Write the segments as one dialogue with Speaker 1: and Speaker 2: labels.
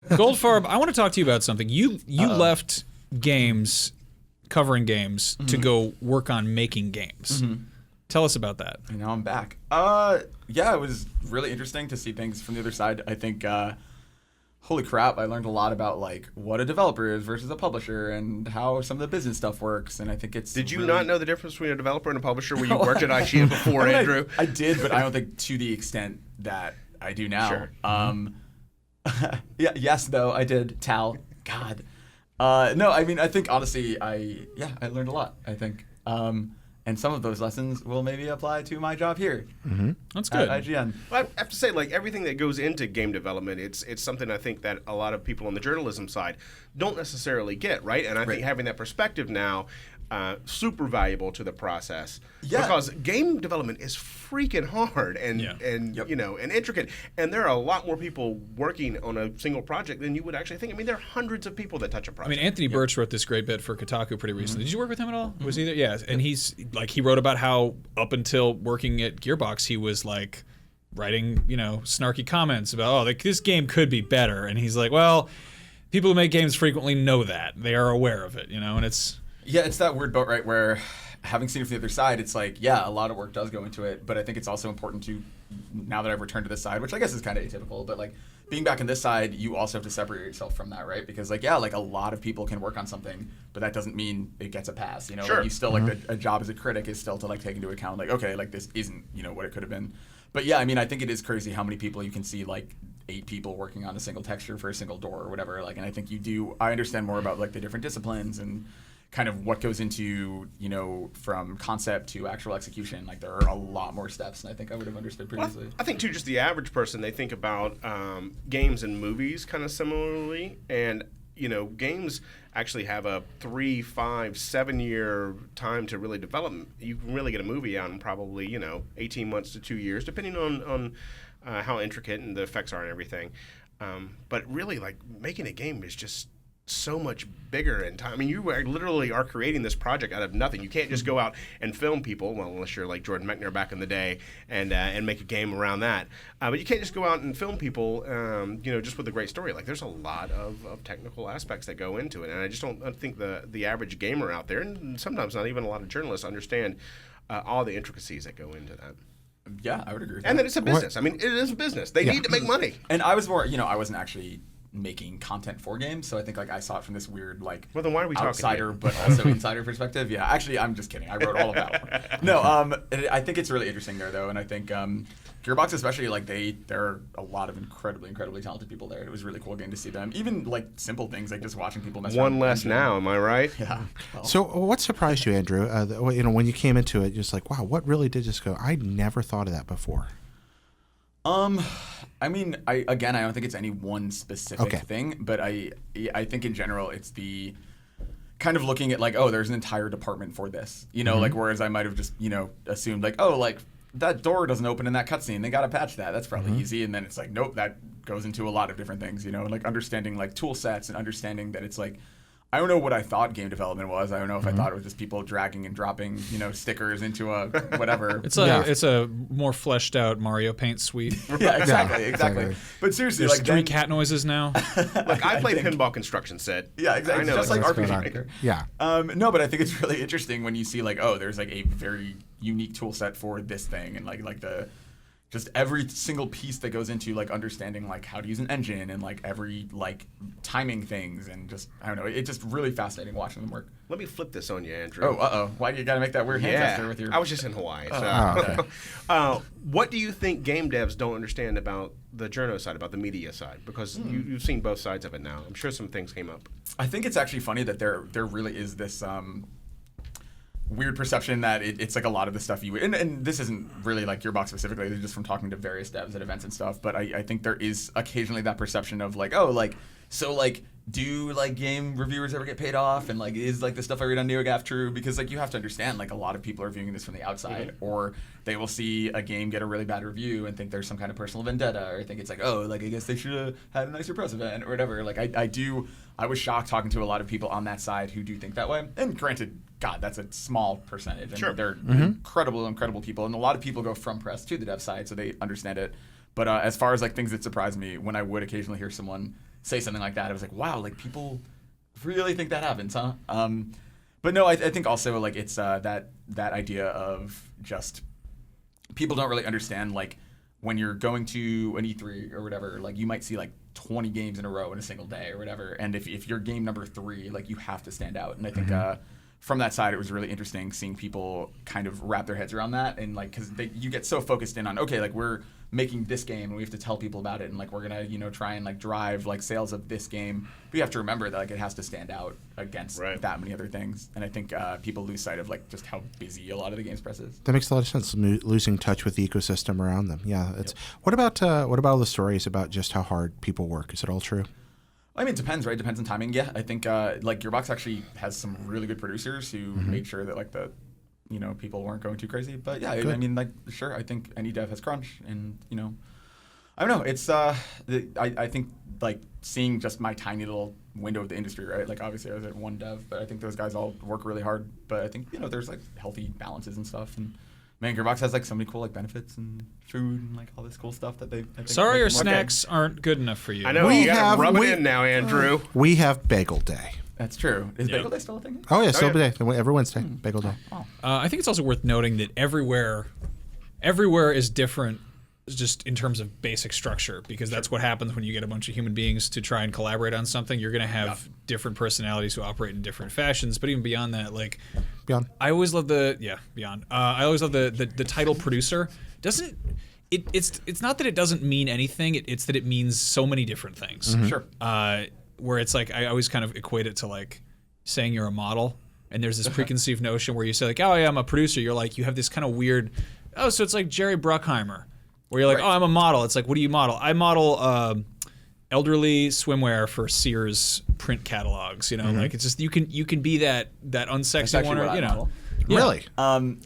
Speaker 1: Goldfarb, I want to talk to you about something. You left games, covering games, to go work on making games. Tell us about that.
Speaker 2: And now I'm back. Yeah, it was really interesting to see things from the other side. I think, holy crap, I learned a lot about like what a developer is versus a publisher and how some of the business stuff works. And I think it's
Speaker 3: Did you
Speaker 2: really...
Speaker 3: not know the difference between a developer and a publisher when you worked at IGN before, Andrew?
Speaker 2: I did, but I don't think to the extent that I do now.
Speaker 3: Sure.
Speaker 2: Yeah, yes, though, I did. Tal. God. No, I mean, I think honestly, I learned a lot, I think. And some of those lessons will maybe apply to my job here.
Speaker 1: That's good.
Speaker 2: At IGN.
Speaker 3: Well, I have to say, like, everything that goes into game development, it's something I think that a lot of people on the journalism side don't necessarily get, right? And I think having that perspective now, super valuable to the process.
Speaker 2: Yeah.
Speaker 3: Because game development is freaking hard and you know, and intricate. And there are a lot more people working on a single project than you would actually think. I mean, there are hundreds of people that touch a project.
Speaker 1: I mean, Anthony Birch wrote this great bit for Kotaku pretty recently. Did you work with him at all? Was he there? Yeah. And he's like, he wrote about how up until working at Gearbox, he was like writing, you know, snarky comments about, oh, like this game could be better. And he's like, well, people who make games frequently know that. They are aware of it, you know, and it's...
Speaker 2: Yeah, it's that weird boat, right, where having seen it from the other side, it's like, yeah, a lot of work does go into it, but I think it's also important to, now that I've returned to this side, which I guess is kind of atypical, but like being back in this side, you also have to separate yourself from that, right? Because like, yeah, like a lot of people can work on something, but that doesn't mean it gets a pass, you know?
Speaker 3: Sure.
Speaker 2: Like you still, like a job as a critic is still to like take into account, like, okay, like this isn't, you know, what it could have been. But yeah, I mean, I think it is crazy how many people you can see, like 8 people working on a single texture for a single door or whatever, like, and I think I understand more about like the different disciplines and kind of what goes into, you know, from concept to actual execution. Like there are a lot more steps than I think I would have understood previously.
Speaker 3: I think too, just the average person, they think about games and movies kind of similarly, and you know, games actually have a 3, 5, 7 year time to really develop. You can really get a movie out in probably, you know, 18 months to 2 years, depending on how intricate and the effects are and everything. But really, like making a game is just so much bigger in time. I mean, you literally are creating this project out of nothing. You can't just go out and film people, well, unless you're like Jordan Mechner back in the day, and make a game around that. But you can't just go out and film people, you know, just with a great story. Like, there's a lot of technical aspects that go into it, and I just don't think the average gamer out there, and sometimes not even a lot of journalists, understand all the intricacies that go into that.
Speaker 2: Yeah, I would agree with
Speaker 3: And
Speaker 2: that.
Speaker 3: then it's a business. I mean, it is a business. They need to make money.
Speaker 2: And I was more, you know, I wasn't actually making content for games, so I think like I saw it from this weird like
Speaker 3: Well, then why are we
Speaker 2: outsider
Speaker 3: talking
Speaker 2: but also insider perspective. Yeah, actually, I'm just kidding. I wrote all of that. No, I think it's really interesting there though, and I think Gearbox especially, like there are a lot of incredibly talented people there. It was really cool getting to see them. Even like simple things like just watching people mess around.
Speaker 3: One less now, am I right?
Speaker 2: Yeah. Well.
Speaker 4: So what surprised you, Andrew? You know, when you came into it, just like, wow, what really did just go? I never thought of that before.
Speaker 2: I mean, I don't think it's any one specific thing, but I think in general it's the kind of looking at like, oh, there's an entire department for this, you know, like whereas I might have just, you know, assumed like, oh, like that door doesn't open in that cutscene, they gotta patch that. That's probably easy, and then it's like, nope, that goes into a lot of different things, you know, and like understanding like tool sets and understanding that it's like, I don't know what I thought game development was. I don't know if I thought it was just people dragging and dropping, you know, stickers into a whatever.
Speaker 1: It's a more fleshed out Mario Paint suite.
Speaker 2: Yeah, exactly. But seriously,
Speaker 1: There's
Speaker 2: like
Speaker 1: 3 cat noises now.
Speaker 3: Like I play pinball construction set.
Speaker 2: Yeah, exactly.
Speaker 3: I know,
Speaker 2: Just like
Speaker 4: what's going
Speaker 2: RPG
Speaker 4: on.
Speaker 2: Maker.
Speaker 4: Yeah.
Speaker 2: No, but I think it's really interesting when you see like, oh, there's like a very unique tool set for this thing, and like the just every single piece that goes into like understanding like how to use an engine and like every like timing things, and just I don't know, it's just really fascinating watching them work.
Speaker 3: Let me flip this on you, Andrew.
Speaker 2: Oh, why do you got to make that weird hand gesture with your?
Speaker 3: I was just in Hawaii. So.
Speaker 4: okay.
Speaker 3: What do you think game devs don't understand about the journo side, about the media side? Because you've seen both sides of it now. I'm sure some things came up.
Speaker 2: I think it's actually funny that there really is this weird perception that it's like a lot of the stuff you and this isn't really like Gearbox specifically, just from talking to various devs at events and stuff, but I think there is occasionally that perception of like, oh, like so like do like game reviewers ever get paid off, and like is like the stuff I read on NeoGAF true? Because like you have to understand like a lot of people are viewing this from the outside, or they will see a game get a really bad review and think there's some kind of personal vendetta, or think it's like, oh, like I guess they should have had a nicer press event or whatever. Like I was shocked talking to a lot of people on that side who do think that way, and granted, God, that's a small percentage, and
Speaker 3: Sure.
Speaker 2: they're incredible people, and a lot of people go from press to the dev side, so they understand it. But as far as like things that surprise me, when I would occasionally hear someone say something like that. I was like, wow, like people really think that happens, huh? But no, I think also like it's that idea of just people don't really understand like when you're going to an E3 or whatever, like you might see like 20 games in a row in a single day or whatever, and if you're game number 3, like you have to stand out. And I think from that side, it was really interesting seeing people kind of wrap their heads around that, and like because you get so focused in on okay, like we're making this game and we have to tell people about it, and like we're gonna try and like drive like sales of this game, but you have to remember that like it has to stand out against that many other things. And I think people lose sight of like just how busy a lot of the games press is.
Speaker 4: That makes a lot of sense. Losing touch with the ecosystem around them. Yeah. What about all the stories about just how hard people work? Is it all true?
Speaker 2: I mean, it depends, right? Depends on timing. Yeah, I think like Gearbox actually has some really good producers who made sure that like the people weren't going too crazy. But yeah, I mean, like sure, I think any dev has crunch, and I don't know. It's I think like seeing just my tiny little window of the industry, right? Like obviously I was at one dev, but I think those guys all work really hard. But I think there's like healthy balances and stuff. And man, Gearbox has like so many cool like benefits and food and like all this cool stuff that they. I think
Speaker 1: Sorry, your snacks aren't good enough for you.
Speaker 3: I know you gotta rub it in now, Andrew.
Speaker 4: We have Bagel Day.
Speaker 2: That's true. Is Bagel Day still a thing?
Speaker 4: Oh yeah, still a day. Every Wednesday, Bagel Day.
Speaker 1: I think it's also worth noting that everywhere is different, just in terms of basic structure, because that's what happens when you get a bunch of human beings to try and collaborate on something. You're going to have different personalities who operate in different fashions. But even beyond that, like
Speaker 4: Beyond,
Speaker 1: I always love Beyond. I always love the title producer. It's not that it doesn't mean anything. It's that it means so many different things.
Speaker 2: Sure.
Speaker 1: Where it's like I always kind of equate it to like saying you're a model, and there's this preconceived notion where you say like, oh yeah, I'm a producer. You're like, you have this kind of weird, so it's like Jerry Bruckheimer, where you're like, oh, I'm a model. It's like, what do you model? I model elderly swimwear for Sears print catalogs. Like it's just you can be that unsexy one, or
Speaker 2: model.
Speaker 1: Yeah.
Speaker 4: Really?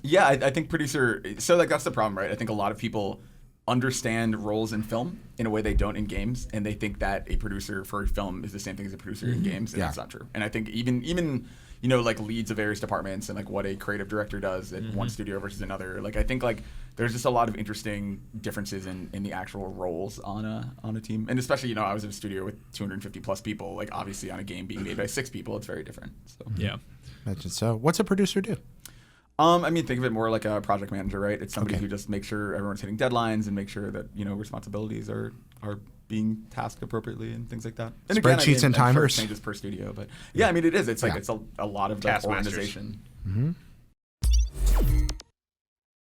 Speaker 2: Yeah, I think producer. So like that's the problem, right? I think a lot of people understand roles in film in a way they don't in games, and they think that a producer for a film is the same thing as a producer in games, and that's not true. And I think even like leads of various departments and like what a creative director does at one studio versus another, like I think like there's just a lot of interesting differences in the actual roles on a team. And especially I was in a studio with 250 plus people, like obviously on a game being made by 6 people, it's very different. So
Speaker 1: Yeah.
Speaker 4: Imagine so. What's a producer do?
Speaker 2: I mean, think of it more like a project manager, right? It's somebody who just makes sure everyone's hitting deadlines and make sure that responsibilities are being tasked appropriately and things like that. And
Speaker 4: Spreadsheets and timers.
Speaker 2: Sure it changes per studio, but yeah, I mean, it is. It's like it's a lot of that organization.